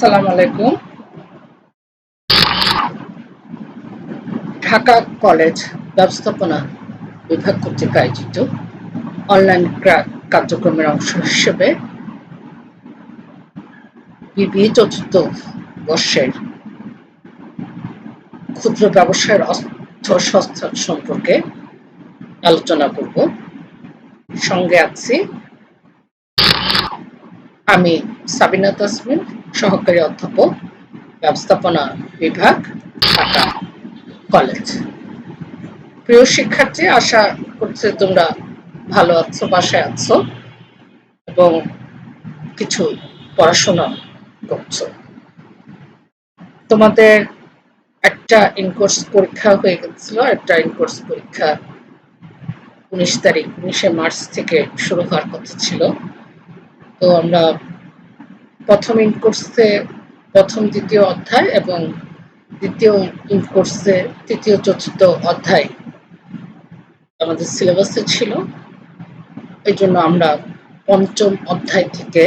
আসসালামু আলাইকুম। ঢাকা কলেজ ব্যবস্থাপনা বিভাগ কর্তৃক আয়োজিত অনলাইন কার্যক্রমের অংশ হিসেবে বিবিএ চতুর্থ বর্ষের ক্ষুদ্র ব্যবসায়ের অর্থসংস্থান সম্পর্কে আলোচনা করব। সঙ্গে আছি আমি সাবিনা তাসমিন, সহকারী অধ্যাপক, ব্যবস্থাপনা বিভাগ, ঢাকা কলেজ। প্রিয় শিক্ষার্থী, আশা করছি তোমরা ভালো আছো, বাসায় আছো এবং কিছু পড়াশোনা করছো। তোমাদের একটা ইনকোর্স পরীক্ষা হয়ে গেছিল। একটা ইনকোর্স পরীক্ষা 19 মার্চ থেকে শুরু হওয়ার কথা ছিল। তো আমরা প্রথম ইনকোর্সে প্রথম দ্বিতীয় অধ্যায় এবং দ্বিতীয় ইনকোর্সে তৃতীয় চতুর্থ অধ্যায় আমাদের সিলেবাসে ছিল। এই জন্য আমরা পঞ্চম অধ্যায় থেকে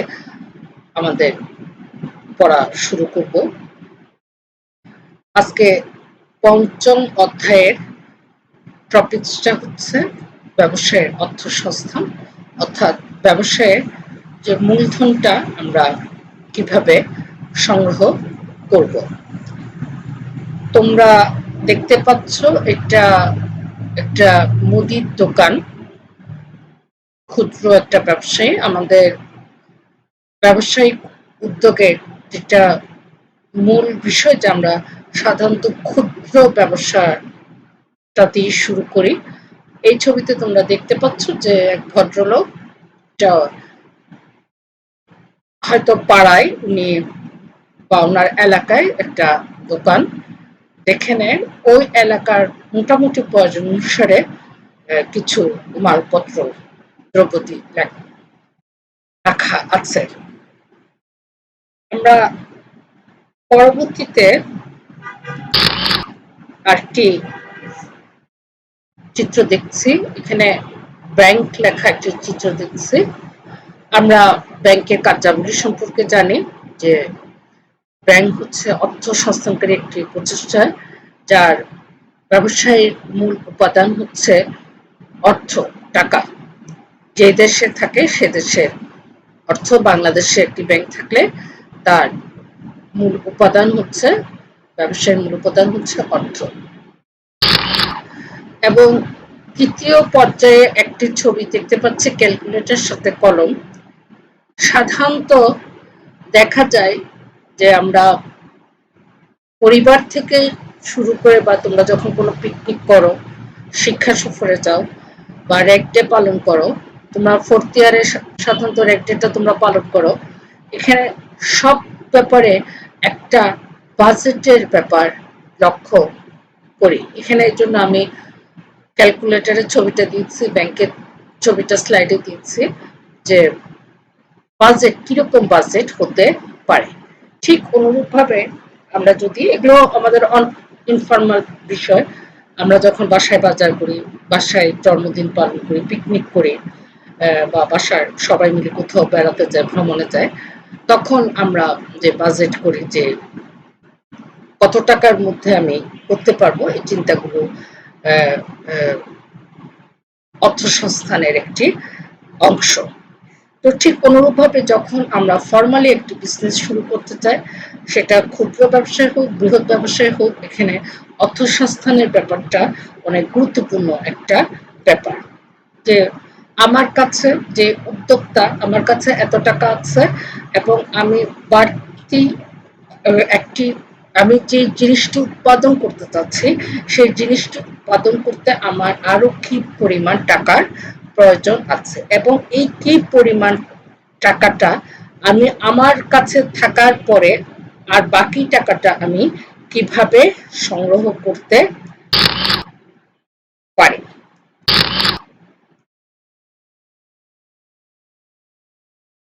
আমাদের পড়া শুরু করব। আজকে পঞ্চম অধ্যায়ের টপিকসটা হচ্ছে ব্যবসায়ের অর্থসংস্থান, অর্থাৎ ব্যবসায়ের যে মূলধনটা আমরা কিভাবে সংগ্রহ করব। তোমরা দেখতে পাচ্ছ এটা একটা মুদির দোকান, ক্ষুদ্র একটা ব্যবসায়ী। আমাদের ব্যবসায়িক উদ্যোগের যেটা মূল বিষয় যে আমরা সাধারণত ক্ষুদ্র ব্যবসাটা দিয়ে শুরু করি। এই ছবিতে তোমরা দেখতে পাচ্ছ যে এক ভদ্রলোক হয়তো পাড়ায় উনি বা ওনার এলাকায় একটা দোকান দেখে নেন। ওই এলাকার মোটামুটি প্রয়োজন অনুসারে কিছু মালপত্র দ্রব্যাদি রাখা আছে। আমরা পরবর্তীতে আরেকটি চিত্র দেখছি, এখানে ব্যাংক লেখা একটি চিত্র দেখছি। আমরা ব্যাংকের কার্যাবলী সম্পর্কে জানি যে ব্যাংক হচ্ছে অর্থ সংস্থানকারী একটি প্রতিষ্ঠান, যার ব্যবসায়ের মূল উপাদান হচ্ছে অর্থ, টাকা। যে দেশে থাকে সে দেশের অর্থ। বাংলাদেশে একটি ব্যাংক থাকলে তার মূল উপাদান হচ্ছে, ব্যবসায়ের মূল উপাদান হচ্ছে অর্থ। এবং তৃতীয় পর্যায়ে একটি ছবি দেখতে পাচ্ছি, ক্যালকুলেটর সাথে কলম। সাধারণত দেখা যায় যে আমরা পরিবার থেকে শুরু করে বা তোমরা যখন কোনো পিকনিক করো, শিক্ষা সফরে যাও বা র্যাগ ডে পালন করো, তোমরা 4th ইয়ারে সাধারণত র্যাগ ডেটা তোমরা পালন করো। এখানে সব ব্যাপারে একটা বাজেটের ব্যাপার লক্ষ্য করি। এখানে এই জন্য আমি ক্যালকুলেটরের ছবিটা দিয়েছি, ব্যাংকের ছবিটা স্লাইডে দিয়েছি যে বাজেট কিরকম বাজেট হতে পারে। ঠিক অনুরূপভাবে আমরা যদি, এগুলো আমাদের ইনফরমাল বিষয়, আমরা যখন বাসায় বাজার করি, বাসায় জন্মদিন পালন করি, পিকনিক করি বা বাসার সবাই মিলে কোথাও বেড়াতে যায়, ভ্রমণে যায়, তখন আমরা যে বাজেট করি যে কত টাকার মধ্যে আমি করতে পারবো, এই চিন্তাগুলো অর্থসংস্থানের একটি অংশ। তো ঠিক অনুরূপভাবে যখন আমরা ফর্মালি একটি বিজনেস শুরু করতে চাই, সেটা ক্ষুদ্র ব্যবসায় হোক, বৃহৎ ব্যবসায় হোক, এখানে অর্থসংস্থানের ব্যাপারটা অনেক গুরুত্বপূর্ণ একটা ব্যাপার। যে আমার কাছে যে উদ্যোক্তা, আমার কাছে এত টাকা আছে এবং আমি বাড়তি আমি যে জিনিসটি উৎপাদন করতে চাচ্ছি, সেই জিনিসটি উৎপাদন করতে আমার আরো কি পরিমাণ টাকার প্রয়োজন আছে এবং এই কি পরিমাণ টাকাটা আমি আমার কাছে থাকার পরে আর বাকি টাকাটা আমি কিভাবে সংগ্রহ করতে পারি।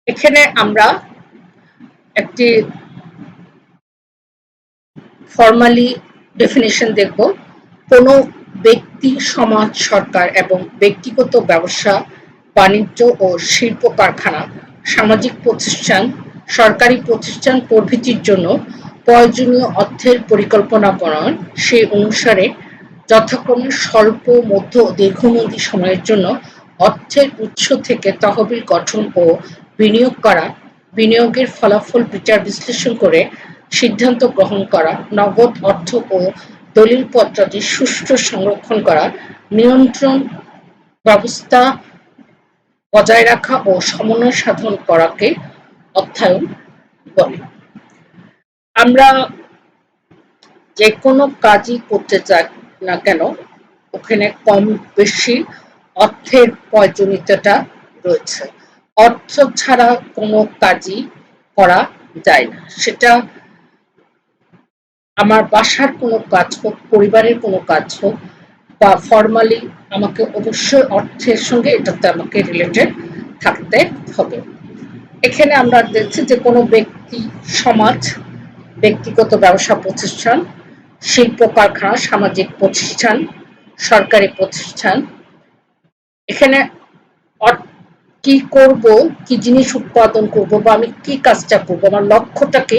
এখানে আমরা একটি ফর্মালি ডেফিনিশন দেখব। কোনো ব্যক্তি, সমাজ, সরকার এবং ব্যক্তিগত ব্যবসা, বাণিজ্য ও শিল্প কারখানা, সামাজিক প্রতিষ্ঠান সরকারি প্রতিষ্ঠান প্রভৃতির জন্য প্রয়োজনীয় অর্থের পরিকল্পনা প্রণয়ন, সেই অনুসারে যথাক্রমে স্বল্প, মধ্য ও দীর্ঘমেয়াদী সময়ের জন্য অর্থের উৎস থেকে তহবিল গঠন ও বিনিয়োগ করা, বিনিয়োগের ফলাফল বিচার বিশ্লেষণ করে সিদ্ধান্ত গ্রহণ করা, নগদ অর্থ ও দলিলপত্রাদি সুষ্ঠু সংরক্ষণ করা, নিয়ন্ত্রণ ব্যবস্থা বজায় রাখা ও সমন্বয় সাধন করাকে অর্থায়ন বলে। আমরা যে কোনো কাজই করতে চাই না কেন, ওখানে কম বেশি অর্থের প্রয়োজনীয়তা রয়েছে। অর্থ ছাড়া কোনো কাজই করা যায় না। সেটা আমার বাসার কোনো কাজ হোক, পরিবারের কোনো কাজ হোক, বা ফর্মালি আমাকে অবশ্যই অর্থের সঙ্গে এটাতে আমাকে রিলেটেড থাকতে হবে। এখানে আমরা দেখছি যে কোনো ব্যক্তি, সমাজ, ব্যক্তিগত ব্যবসা প্রতিষ্ঠান, শিল্প কারখানা, সামাজিক প্রতিষ্ঠান, সরকারি প্রতিষ্ঠান, এখানে কি করব, কি জিনিস উৎপাদন করব, বা আমি কি কাজটা করব, আমার লক্ষ্যটাকে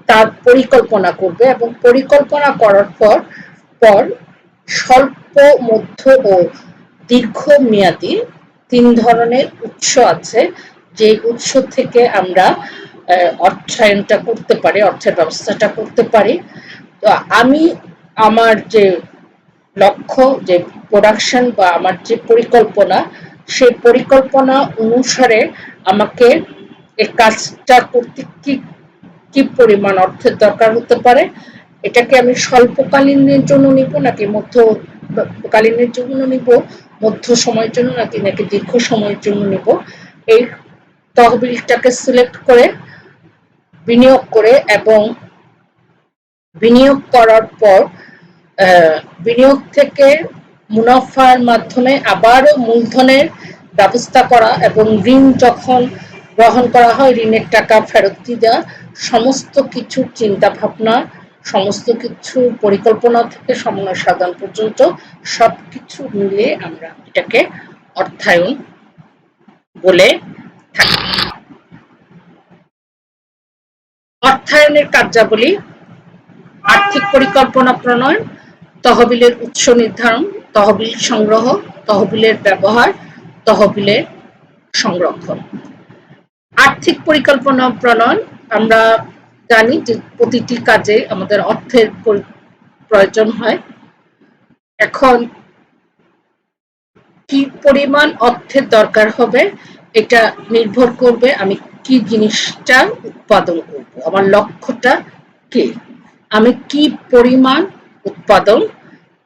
তার পরিকল্পনা করবে, এবং পরিকল্পনা করার পর স্বল্প, মধ্য ও দীর্ঘমেয়াদী ৩ ধরনের উৎস আছে, যে উৎস থেকে আমরা অর্থায়নটা করতে পারি, অর্থের ব্যবস্থাটা করতে পারি। তো আমি আমার যে লক্ষ্য, যে প্রোডাকশন বা আমার যে পরিকল্পনা, সেই পরিকল্পনা অনুসারে আমাকে এই কাজটা করতে কি পরিমাণ অর্থের দরকার হতে পারে, এটাকে আমি স্বল্পকালীনের জন্য নিব নাকি মধ্যকালীনের জন্য নিব, মধ্য সময়ের জন্য নাকি দীর্ঘ সময়ের জন্য নিব, এই তহবিলটাকে সিলেক্ট করে বিনিয়োগ করে, এবং বিনিয়োগ করার পর বিনিয়োগ থেকে মুনাফার মাধ্যমে আবারও মূলধনের ব্যবস্থা করা, এবং ঋণ যখন গ্রহণ করা হয় ঋণের টাকা ফেরত দিয়ে দেওয়া, সমস্ত কিছু চিন্তা ভাবনা, সমস্ত কিছু পরিকল্পনা থেকে সমন্বয় সাধন পর্যন্ত সবকিছু মিলে আমরা এটাকে অর্থায়ন বলে থাকি। অর্থায়নের কার্যাবলী: আর্থিক পরিকল্পনা প্রণয়ন, তহবিলের উৎস নির্ধারণ, তহবিল সংগ্রহ, তহবিলের ব্যবহার, তহবিলের সংরক্ষণ। আর্থিক পরিকল্পনা প্রণয়ন, আমরা জানি যে প্রতিটি কাজে আমাদের অর্থের প্রয়োজন হয়। এখন কি পরিমাণ অর্থের দরকার হবে এটা নির্ভর করবে আমি কি জিনিসটা উৎপাদন করব, আমার লক্ষ্যটা কি, আমি কি পরিমাণ উৎপাদন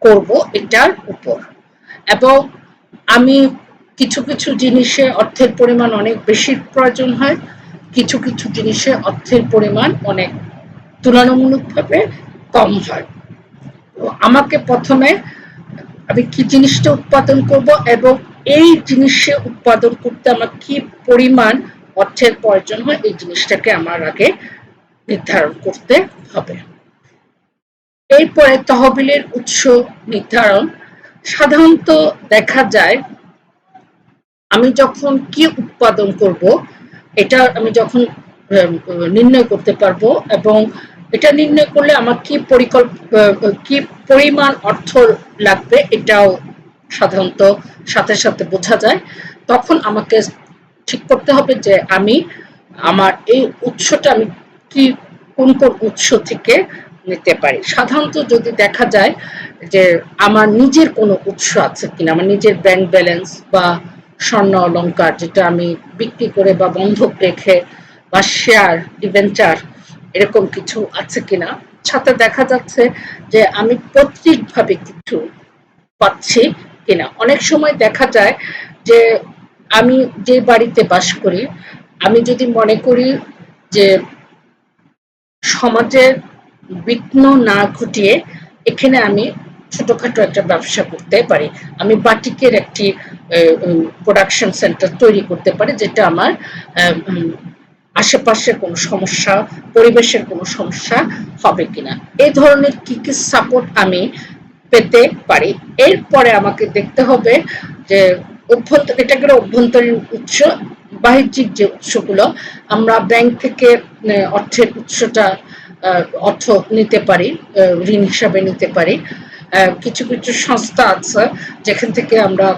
করব এটার উপর। এবং আমি কিছু কিছু জিনিসে অর্থের পরিমাণ অনেক বেশি প্রয়োজন হয়, কিছু কিছু জিনিসে অর্থের পরিমাণ অনেক তুলনামূলকভাবে কম হয়। তো আমাকে প্রথমে আমি কি জিনিসটা উৎপাদন করব, এবং এই জিনিসে উৎপাদন করতে আমার কি পরিমাণ অর্থের প্রয়োজন হয়, এই জিনিসটাকে আমার আগে নির্ধারণ করতে হবে। এরপরে তহবিলের উৎস নির্ধারণ। সাধারণত দেখা যায় আমি যখন কি উৎপাদন করব এটা আমি যখন নির্ণয় করতে পারবো, এবং এটা নির্ণয় করলে আমার কি পরিমাণ অর্থ লাগবে এটাও সাধারণত সাথে সাথে বোঝা যায়, তখন আমাকে ঠিক করতে হবে যে আমি আমার এই উৎসটা আমি কোন উৎস থেকে নিতে পারি। সাধারণত যদি দেখা যায় যে আমার নিজের কোনো উৎস আছে কিনা, আমার নিজের ব্যাংক ব্যালেন্স বা স্বর্ণ অলংকার যেটা আমি বিক্রি করে বা বন্ধক রেখে, বা শেয়ার, ডিবেঞ্চার, এরকম কিছু আছে কিনা, সাথে দেখা যাচ্ছে যে আমি পৈতৃকভাবে কিছু পাচ্ছি কিনা। অনেক সময় দেখা যায় যে আমি যে বাড়িতে বাস করি, আমি যদি মনে করি যে সমাজের বিঘ্ন না ঘটিয়ে এখানে আমি ছোটখাটো একটা ব্যবসা করতে পারি, আমি বাটিকের একটি প্রোডাকশন সেন্টার তৈরি করতে পারি, যেটা আমার আশেপাশের কোনো সমস্যা, পরিবেশের কোনো সমস্যা হবে কিনা, এই ধরনের কি কি সাপোর্ট আমি পেতে পারি। এরপরে আমাকে দেখতে হবে যে এটাকে অভ্যন্তরীণ উৎস বাহ্যিক যে উৎসগুলো, আমরা ব্যাংক থেকে অর্থের উৎসটা অর্থ নিতে পারি, ঋণ হিসাবে নিতে পারি। কিছু কিছু সংস্থা আছে যেখান থেকে আমরা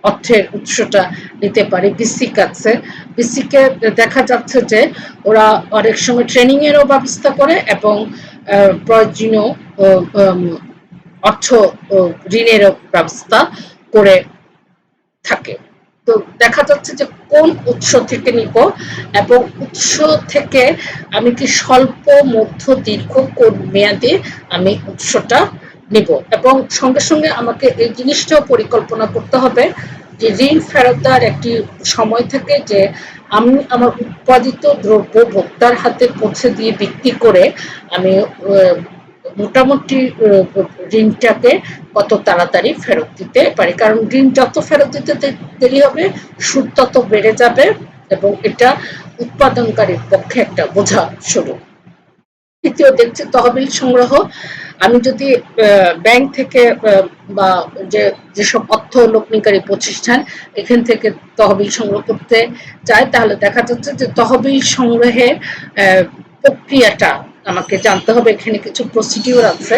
অর্থের উৎসটা নিতে পারি। বিসিক আছে, বিসিকে দেখা যাচ্ছে যে ওরা অনেক সময় ট্রেনিং এরও ব্যবস্থা করে এবং প্রয়োজনীয় অর্থ ঋণেরও ব্যবস্থা করে থাকে। তো দেখা যাচ্ছে যে কোন উৎস থেকে নিব এবং উৎস থেকে আমি কি স্বল্প মধ্য দীর্ঘ কোন মেয়াদে আমি উৎসটা নিব, এবং সঙ্গে সঙ্গে আমাকে এই জিনিসটাও পরিকল্পনা করতে হবে যে ঋণ ফেরত দেওয়ার একটি সময় থাকে, যে আমি আমার উৎপাদিত দ্রব্য ভোক্তার হাতে পৌঁছে দিয়ে বিক্রি করে আমি মোটামুটি ঋণটাকে কত তাড়াতাড়ি ফেরত দিতে পারি, কারণ ঋণ যত ফেরত দিতে দেরি হবে সুদ তত বেড়ে যাবে এবং এটা উৎপাদনকারীর পক্ষে একটা বোঝা শুরু। তৃতীয় দেখছি তহবিল সংগ্রহ। আমি যদি ব্যাংক থেকে বা যেসব অর্থ লগ্নিকারী প্রতিষ্ঠান এখান থেকে তহবিল সংগ্রহ করতে চাই, তাহলে দেখা যাচ্ছে যে তহবিল সংগ্রহের প্রক্রিয়াটা আমাকে জানতে হবে। এখানে কিছু প্রসিডিউর আছে।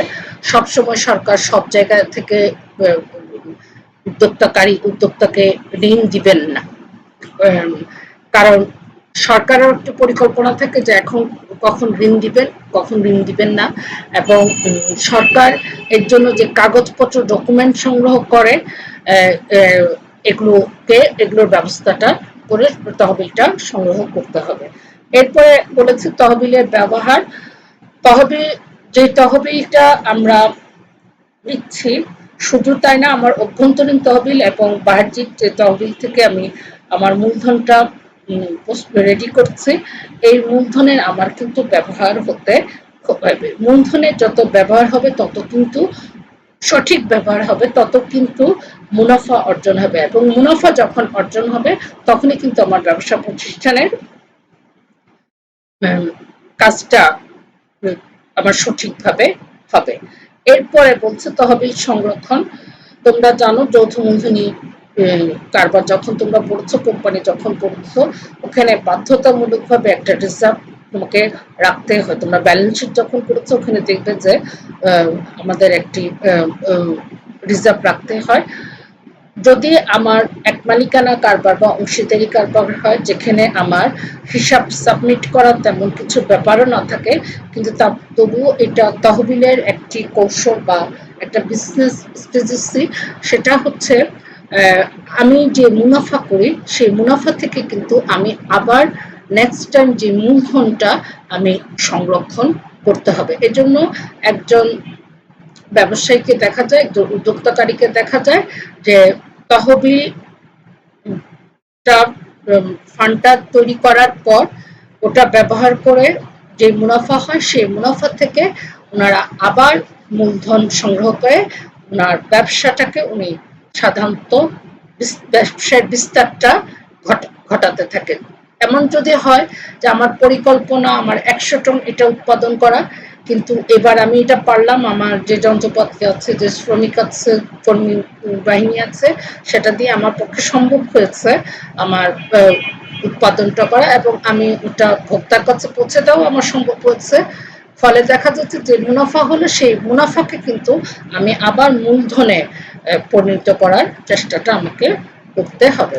সবসময় সরকার সব জায়গা থেকে উদ্যোক্তাকে ঋণ দিবেন না, কারণ সরকারের একটি পরিকল্পনা থাকে যে এখন কখন ঋণ দিবেন কখন ঋণ দিবেন না, এবং সরকার এর জন্য যে কাগজপত্র ডকুমেন্ট সংগ্রহ করে এগুলোর ব্যবস্থাটা করে তহবিলটা সংগ্রহ করতে হবে। এরপরে বলেছি তহবিলের ব্যবহার। যে তহবিলটা আমরা নিচ্ছি শুধু তাই না, আমার অভ্যন্তরীণ তহবিল এবং বাহ্যিক যে তহবিল থেকে আমি আমার মূলধনটা রেডি করছি, এই মূলধনের আমার কিন্তু ব্যবহার হতে হবে। মূলধনের যত ব্যবহার হবে তত কিন্তু সঠিক ব্যবহার হবে, তত কিন্তু মুনাফা অর্জন হবে, এবং মুনাফা যখন অর্জন হবে তখনই কিন্তু আমার ব্যবসা প্রতিষ্ঠানের কাজটা আমার সঠিকভাবে হবে। এরপরে বলছে তহবিল সংরক্ষণ। তোমরা জানো যৌথ মূলধনী কারবার যখন তোমরা পড়ছো, কোম্পানি যখন পড়ছো, ওখানে বাধ্যতামূলকভাবে একটা রিজার্ভ তোমাকে রাখতে হয়। তোমরা ব্যালেন্স শিট যখন করেছো ওখানে দেখবে যে আমাদের একটি রিজার্ভ রাখতে হয়। যদি আমার এক মালিকানা কারবার বা অংশীদারি কারবার হয়, যেখানে আমার হিসাব সাবমিট করার তেমন কিছু ব্যাপারও না থাকে, কিন্তু তবুও এটা তহবিলের একটি কৌশল বা একটা বিজনেস স্ট্র্যাটেজি। সেটা হচ্ছে আমি যে মুনাফা করি সেই মুনাফা থেকে কিন্তু আমি আবার নেক্সট টাইম যে মূলধনটা আমি সংরক্ষণ করতে হবে। এজন্য একজন ব্যবসায়ীকে দেখা যায়, একজন উদ্যোক্তাকারীকে দেখা যায় যে তহবিলটা ফান্ডটা তৈরি করার পর ওটা ব্যবহার করে যে মুনাফা হয় সেই মুনাফা থেকে ওনারা আবার মূলধন সংগ্রহ করে ওনার ব্যবসাটাকে উনি সাধারণত ব্যবসার বিস্তারটা ঘটাতে থাকেন। এমন যদি হয় যে আমার পরিকল্পনা আমার 100 টন এটা উৎপাদন করা, কিন্তু এবার আমি এটা পারলাম, আমার যে যন্ত্রপাতি আছে, যে শ্রমিক আছে, কর্মী বাহিনী আছে, সেটা দিয়ে আমার পক্ষে সম্ভব হয়েছে আমার উৎপাদনটা করা, এবং আমি ওটা ভোক্তার কাছে পৌঁছে দেওয়া আমার সম্ভব হয়েছে। ফলে দেখা যাচ্ছে যে মুনাফা হলো সেই মুনাফাকে কিন্তু আমি আবার মূলধনে পরিণত করার চেষ্টাটা আমাকে করতে হবে।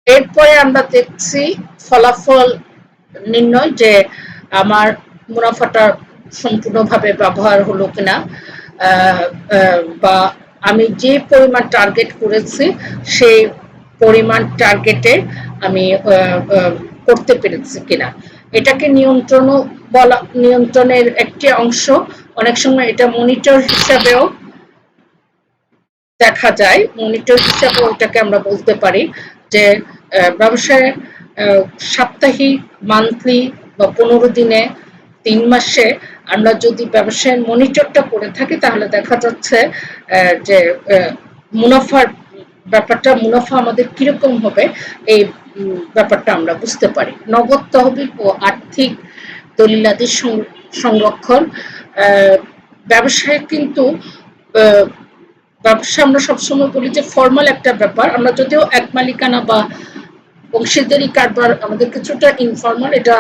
এরপরে আমরা দেখছি ফলাফল নির্ণয়, যে আমার মুনাফাটা সম্পূর্ণভাবে ব্যবহার হলো কিনা, বা আমি যে পরিমাণ টার্গেট করেছি সেই পরিমাণ টার্গেটে আমি করতে পেরেছি কিনা। এটাকে নিয়ন্ত্রণের একটি অংশ। অনেক সময় এটা মনিটর হিসাবেও দেখা যায়, মনিটর হিসাবে ওটাকে আমরা বলতে পারি যে ব্যবসায় সাপ্তাহিক, মান্থলি বা 15 দিনে, 3 মাসে আমরা যদি ব্যবসায়ের মনিটরটা করে থাকি, তাহলে দেখা যাচ্ছে যে মুনাফার ব্যাপারটা, মুনাফা আমাদের কিরকম হবে এই ব্যাপারটা আমরা বুঝতে পারি। নগদ তহবিল ও আর্থিক দলিলাদির সংরক্ষণ। ব্যবসায় কিন্তু ব্যবসা আমরা সবসময় বলি যে ফর্মাল একটা ব্যাপার, আমরা যদিও এক মালিকানা বা অংশীদারি কারবার আমাদের কিছুটা ইনফর্মাল, এটা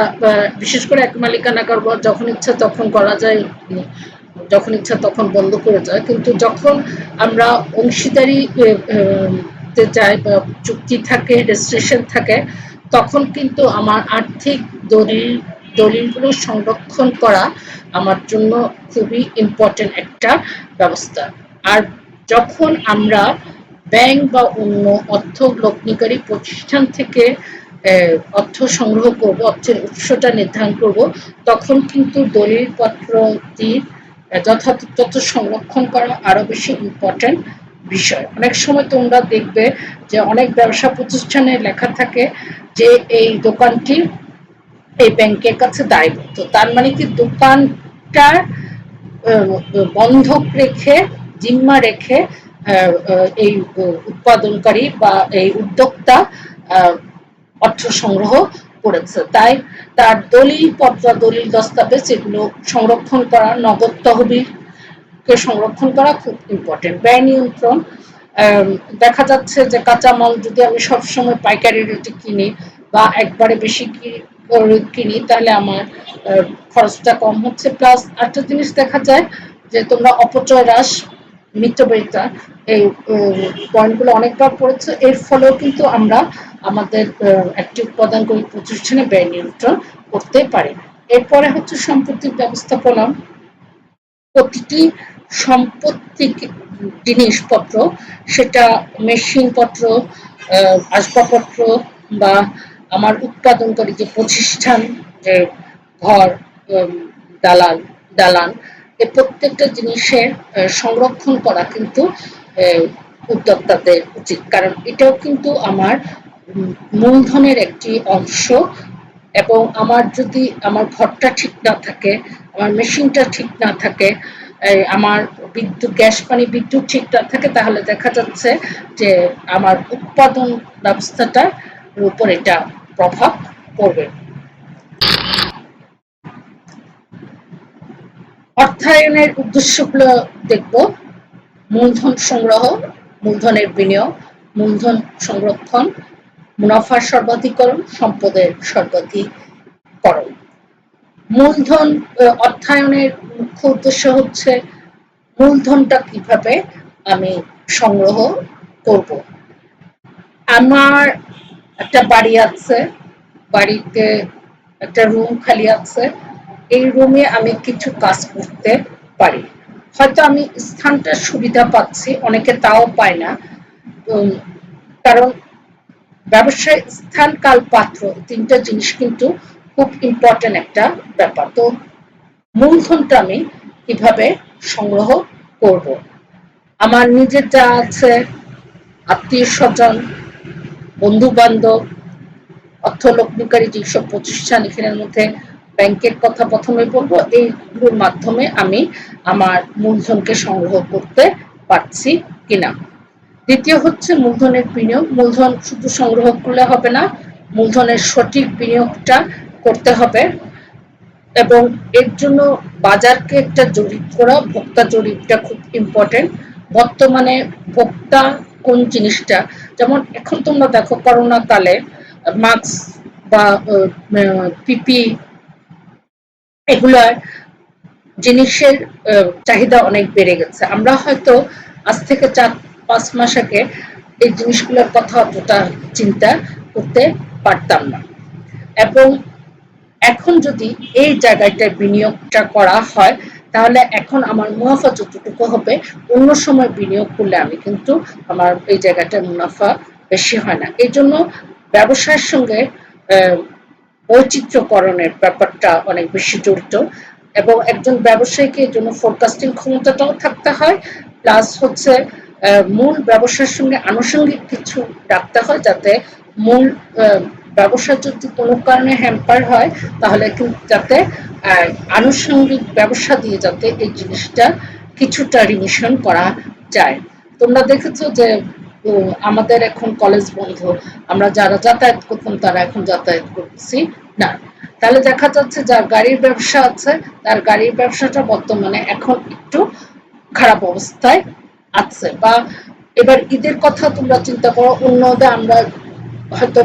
বিশেষ করে এক মালিকানা কারবার যখন ইচ্ছা তখন করা যায়, যখন ইচ্ছা তখন বন্ধ করে যায়। কিন্তু যখন আমরা অংশীদারি তে যাই বা চুক্তি থাকে, রেজিস্ট্রেশন থাকে, তখন কিন্তু আমার আর্থিক দলিলগুলো সংরক্ষণ করা আমার জন্য খুবই ইম্পর্টেন্ট একটা ব্যবস্থা। আর যখন আমরা ব্যাংক বা অন্য অর্থ লগ্নিকারী প্রতিষ্ঠান থেকে অর্থ সংগ্রহ করব, অর্থের উৎসটা নির্ধারণ করব, তখন কিন্তু দলিলপত্রটির যথাযথ তথ্য সংরক্ষণ করা আরো বেশি ইম্পর্টেন্ট বিষয়। অনেক সময় তোমরা দেখবে যে অনেক ব্যবসা প্রতিষ্ঠানে লেখা থাকে যে এই দোকানটি এই ব্যাংকের কাছে দায়বদ্ধ। তার মানে কি দোকানটার বন্ধক রেখে, জিম্মা রেখে এই উৎপাদনকারী বা এই উদ্যোক্তা অর্থ সংগ্রহ করেছে। তাই তার দলিলপত্র, দলিল দস্তাবেজ এগুলো সংরক্ষণ করা, নগদ তহবিলকে সংরক্ষণ করা খুব ইম্পর্টেন্ট। ব্যয় নিয়ন্ত্রণ, দেখা যাচ্ছে যে কাঁচামাল যদি আমি সবসময় পাইকারি রেটে কিনি বা একবারে বেশি কিনি, তাহলে আমার খরচটা কম হচ্ছে। প্লাস একটা জিনিস দেখা যায় যে তোমরা অপচয় হ্রাস, মিতব্যয়িতা, এই পয়েন্টগুলো অনেকবার পড়েছে। এর ফলেও কিন্তু আমরা আমাদের একটি উৎপাদনকারী প্রতিষ্ঠানে ব্যয় নিয়ন্ত্রণ করতে পারি। এরপরে হচ্ছে সম্পত্তির ব্যবস্থাপনা। প্রতিটি সম্পত্তিক জিনিসপত্র, সেটা মেশিনপত্র, আসবাবপত্র বা আমার উৎপাদনকারী যে প্রতিষ্ঠান, যে ঘর, দালান দালান, এই প্রত্যেকটা জিনিসের সংরক্ষণ করা কিন্তু উদ্যোক্তাদের উচিত, কারণ এটাও কিন্তু আমার মূলধনের একটি অংশ। এবং আমার যদি আমার ঘরটা ঠিক না থাকে, আমার মেশিনটা ঠিক না থাকে, আমার বিদ্যুৎ, গ্যাস, পানি, বিদ্যুৎ ঠিক না থাকে, তাহলে দেখা যাচ্ছে যে আমার উৎপাদন ব্যবস্থাটার উপর এটা প্রভাব পড়বে। অর্থায়নের উদ্দেশ্যগুলো দেখব: মূলধন সংগ্রহ, মূলধনের বিনিয়োগ, মূলধন সংরক্ষণ, মুনাফার সর্বাধিকরণ, সম্পদের সর্বাধিকরণ। মূলধন অর্থায়নের মুখ্য উদ্দেশ্য হচ্ছে মূলধনটা কিভাবে আমি সংগ্রহ করব। আমার একটা বাড়ি আছে, বাড়িতে একটা রুম খালি আছে, এই রুমে আমি কিছু কাজ করতে পারি। হয়তো আমি স্থানটার সুবিধা পাচ্ছি, অনেকে তাও পায় না, কারণ ব্যবসায় স্থান, কাল, পাত্র, তিনটা জিনিস কিন্তু খুব ইম্পর্টেন্ট একটা ব্যাপার। তো মূলধনটা আমি কিভাবে সংগ্রহ করব। আমার নিজের যা আছে, আত্মীয় স্বজন, বন্ধু বান্ধব, অর্থ লগ্নিকারী যেসব প্রতিষ্ঠান, এখানের মধ্যে ব্যাংকের কথা প্রথমে বলবো, এইগুলোর মাধ্যমে আমি আমার মূলধনকে সংগ্রহ করতে পারছি কিনা। দ্বিতীয় হচ্ছে মূলধনের বিনিয়োগ। মূলধন শুধু সংগ্রহ করলে হবে না, মূলধনের সঠিক বিনিয়োগটা করতে হবে এবং এর জন্য বাজারকে একটা জরিপ করা, ভোক্তা জরিপটা খুব ইম্পর্টেন্ট। বর্তমানে ভোক্তা কোন জিনিসটা, যেমন এখন তোমরা দেখো করোনা কালে মাস্ক বা পিপি, এগুলার জিনিসের চাহিদা অনেক বেড়ে গেছে। আমরা হয়তো আজ থেকে 4-5 মাস আগে এই জিনিসগুলোর কথা অতটা চিন্তা করতে পারতাম না। এবং এখন যদি এই জায়গাটায় বিনিয়োগটা করা হয়, তাহলে এখন আমার মুনাফা যতটুকু হবে, অন্য সময় বিনিয়োগ করলে আমি কিন্তু আমার এই জায়গাটায় মুনাফা বেশি হয় না। এই জন্য ব্যবসায়ের সঙ্গে বৈচিত্র্যকরণের ব্যাপারটা অনেক বেশি জড়িত এবং একজন ব্যবসায়ীকে এর জন্য ফোরকাস্টিং ক্ষমতাটাও থাকতে হয়, প্লাস হচ্ছে মূল ব্যবসার সঙ্গে আনুষঙ্গিক কিছু রাখতে হয়, যাতে মূল ব্যবসা যদি কোনো কারণে হ্যাম্পার হয়, তাহলে কিন্তু যাতে আনুষঙ্গিক ব্যবসা দিয়ে যাতে এই জিনিসটা কিছুটা রিমিশন করা যায়। তোমরা দেখেছো যে আমাদের এখন কলেজ বন্ধ, আমরা যারা যাতায়াত করতাম তারা এখন যাতায়াত করছি না। তাহলে দেখা যাচ্ছে যার গাড়ির ব্যবসা আছে, তার গাড়ির ব্যবসাটা বর্তমানে এখন একটু খারাপ অবস্থায় আছে। বা এবার ঈদের কথা তোমরা চিন্তা করো, অন্যদের আমরা হয়তো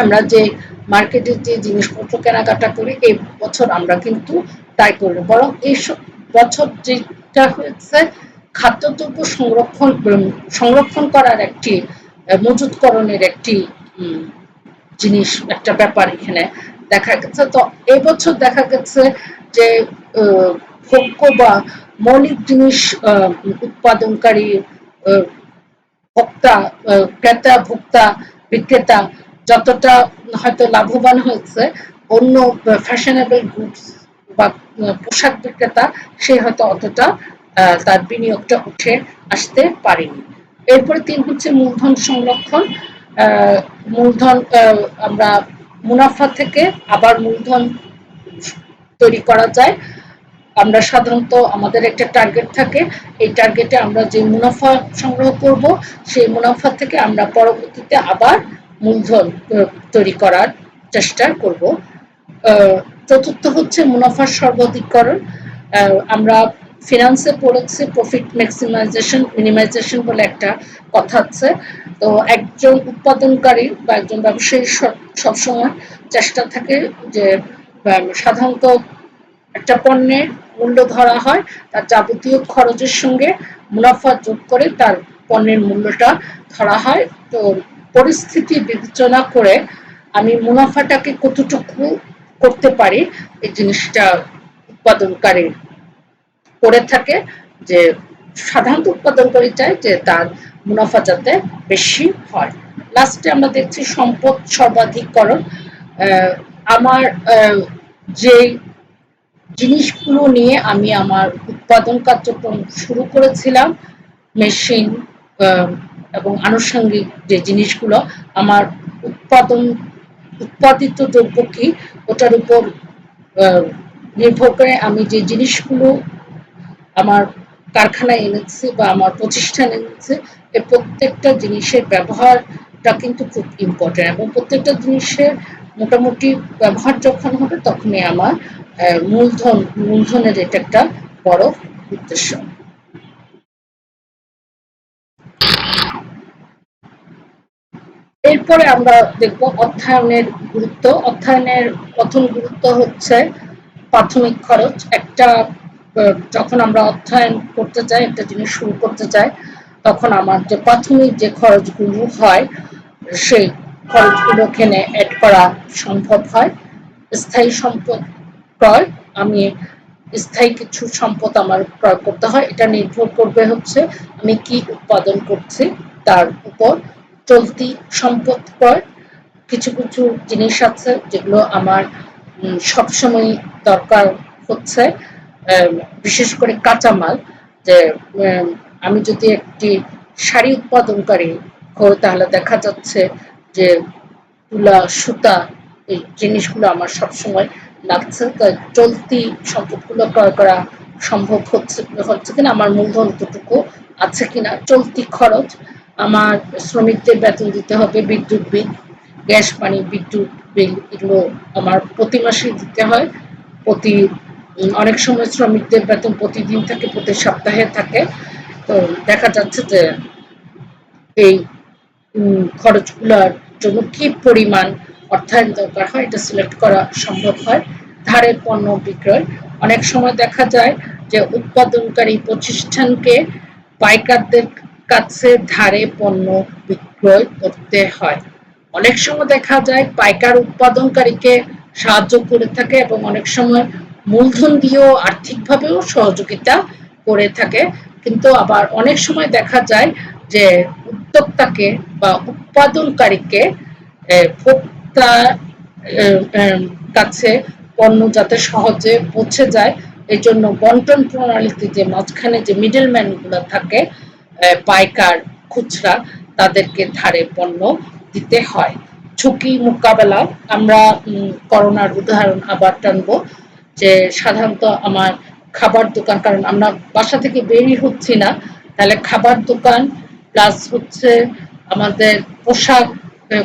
আমরা যে মার্কেটে যে জিনিসপত্র কেনাকাটা করি এই বছর আমরা কিন্তু তাই করি, বরং এই বছর যেটা হয়েছে খাদ্যদ্রব্য সংরক্ষণ করার একটি মজুতকরণের একটি জিনিস, একটা ব্যাপার এখানে দেখা গেছে। তো এবছর দেখা গেছে যে ভোগ্য বা মৌলিক জিনিস উৎপাদনকারী ভোক্তা, ক্রেতা ভোক্তা বিক্রেতা যতটা হয়তো লাভবান হয়েছে, অন্য ফ্যাশনেবল গুডস বা পোশাক বিক্রেতা সে হয়তো অতটা তার বিনিয়োগটা উঠে আসতে পারেনি। এরপরে ৩ হচ্ছে মূলধন সংরক্ষণ। মূলধন আমরা মুনাফা থেকে আবার মূলধন তৈরি করা যায়। আমরা সাধারণত আমাদের একটা টার্গেট থাকে, এই টার্গেটে আমরা যে মুনাফা সংগ্রহ করব সেই মুনাফা থেকে আমরা পরবর্তীতে আবার মূলধন তৈরি করার চেষ্টা করব। চতুর্থ হচ্ছে মুনাফার সর্বাধিকরণ। আমরা ফিনান্সে পড়েছি প্রফিট ম্যাক্সিমাইজেশন মিনিমাইজেশন বলে একটা কথা আছে। তো একজন উৎপাদনকারী বা একজন ব্যবসায়ীর সবসময় চেষ্টা থাকে যে সাধারণত একটা পণ্যের মূল্য ধরা হয়, তার যাবতীয় খরচের সঙ্গে মুনাফা যোগ করে তার পণ্যের মূল্যটা ধরা হয়। তো পরিস্থিতি বিবেচনা করে আমি মুনাফাটাকে কতটুকু করতে পারি এই জিনিসটা উৎপাদনকারী করে থাকে, যে সাধারণত উৎপাদনকারী চায় যে তার মুনাফা যাতে বেশি হয়। লাস্টে আমরা দেখছি সম্পদ সর্বাধিকরণ। আমার যে জিনিসগুলো নিয়ে আমি আমার উৎপাদন কার্যক্রম শুরু করেছিলাম, মেশিন এবং আনুষঙ্গিক যে জিনিসগুলো, আমার উৎপাদিত দ্রব্য কি ওটার উপর নির্ভর করে আমি যে জিনিসগুলো আমার কারখানায় এনেছি বা আমার প্রতিষ্ঠানে এনেছি, এই প্রত্যেকটা জিনিসের ব্যবহারটা কিন্তু খুব ইম্পর্টেন্ট, এবং প্রত্যেকটা জিনিসের মোটামুটি ব্যবহার যখন হবে তখনই আমার মূলধনের এটা একটা বড় উদ্দেশ্য। এরপরে আমরা দেখব অর্থায়নের গুরুত্ব। অর্থায়নের প্রথম গুরুত্ব হচ্ছে প্রাথমিক খরচ। একটা যখন আমরা অর্থায়ন করতে চাই, একটা জিনিস শুরু করতে চাই, তখন আমার যে প্রাথমিক যে খরচগুলো হয় সেই খরচগুলো এখানে অ্যাড করা সম্ভব হয়। স্থায়ী সম্পদ ক্রয়, আমি স্থায়ী কিছু সম্পদ আমার ক্রয় করতে হয়, এটা নির্ভর করবে হচ্ছে আমি কি উৎপাদন করছি তার উপর। চলতি সম্পদ ক্রয়, কিছু কিছু জিনিস আছে যেগুলো আমার সবসময় দরকার হচ্ছে, বিশেষ করে কাঁচামাল। যে আমি যদি একটি শাড়ি উৎপাদনকারী হই তাহলে দেখা যাচ্ছে যে তুলা সুতা এই জিনিসগুলো আমার সবসময় লাগছে। তাই চলতি সম্পদগুলো ক্রয় করা সম্ভব হচ্ছে কিনা, আমার মূলধন কতটুকু আছে কিনা। চলতি খরচ, আমার শ্রমিকদের বেতন দিতে হবে, বিদ্যুৎ বিল, গ্যাস পানি বিদ্যুৎ বিল এগুলো আমার প্রতি মাসে দিতে হয়। অনেক সময় শ্রমিকদের বেতন প্রতিদিন থাকে, প্রতি সপ্তাহে থাকে। তো দেখা যাচ্ছে যে এই খরচগুলোর জন্য কি পরিমাণ অর্থায়ন দরকার হয় এটা সিলেক্ট করা সম্ভব হয়। ধারের পণ্য বিক্রয়, অনেক সময় দেখা যায় যে উৎপাদনকারী প্রতিষ্ঠানকে পাইকারদের কাছে ধারে পণ্য বিক্রয় করতে হয়। অনেক সময় দেখা যায় পাইকার উৎপাদনকারীকে সাহায্য করে থাকে এবং অনেক সময় মূলধন দিয়েও আর্থিকভাবেও সহযোগিতা করে থাকে। কিন্তু আবার অনেক সময় দেখা যায় যে উদ্যোক্তাকে বা উৎপাদনকারীকে ভোক্তার কাছে পণ্য যাতে সহজে পৌঁছে যায় এই জন্য বন্টন প্রণালীতে যে মাঝখানে যে মিডলম্যান গুলো থাকে, পাইকার খুচরা, তাদেরকে ধারে পণ্য দিতে হয়। ঝুঁকি মোকাবেলা, আমরা করোনার উদাহরণ আবার টানবো, যে সাধারণত আমার খাবার দোকান, কারণ আমরা বাসা থেকে বেরই হচ্ছি না, তাহলে খাবার দোকান প্লাস হচ্ছে আমাদের পোশাক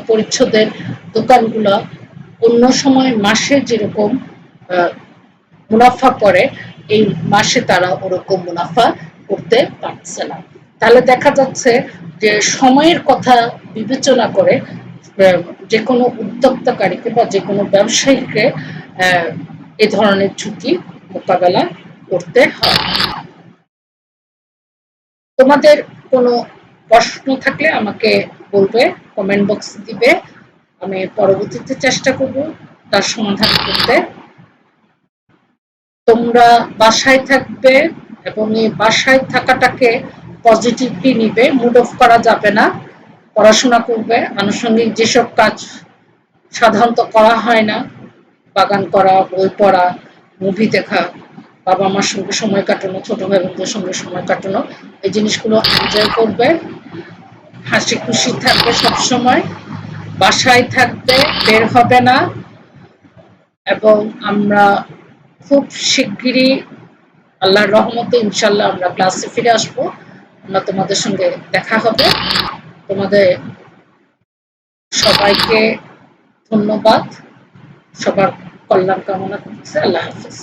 পরিচ্ছদের দোকানগুলো অন্য সময় মাসে যেরকম মুনাফা করে এই মাসে তারা ওরকম মুনাফা করতে পারছে না। তাহলে দেখা যাচ্ছে যে সময়ের কথা বিবেচনা করে যে কোনো উদ্যোক্তাকারীকে বা যে কোনো ব্যবসায়ীকে এ ধরনের ঝুঁকি মোকাবেলা করতে হয়। তোমাদের কোনো প্রশ্ন থাকলে আমাকে বলবে, কমেন্ট বক্সে দিবে, আমি পরবর্তীতে চেষ্টা করব তার সমাধান করতে। তোমরা বাসায় থাকবে এবং এই বাসায় থাকাটাকে পজিটিভলি নিবে, মুড অফ করা যাবে না। পড়াশোনা করবে, আনুষঙ্গিক যেসব কাজ সাধারণত করা হয় না, বাগান করা, বই পড়া, মুভি দেখা, বাবা মার সঙ্গে সময় কাটানো, ছোট ভাই বোনদের সঙ্গে সময় কাটানো, এই জিনিসগুলো এনজয় করবে, হাসি খুশি থাকবে সবসময়, বাসায় থাকবে, বের হবে না। এবং আমরা খুব শিগগিরই আল্লাহর রহমতে ইনশাল্লাহ আমরা ক্লাসে ফিরে আসবো, আমরা তোমাদের সঙ্গে দেখা হবে। তোমাদের সবাইকে ধন্যবাদ, সবার কল্যাণ কামনা করছি। আল্লাহ হাফিজ।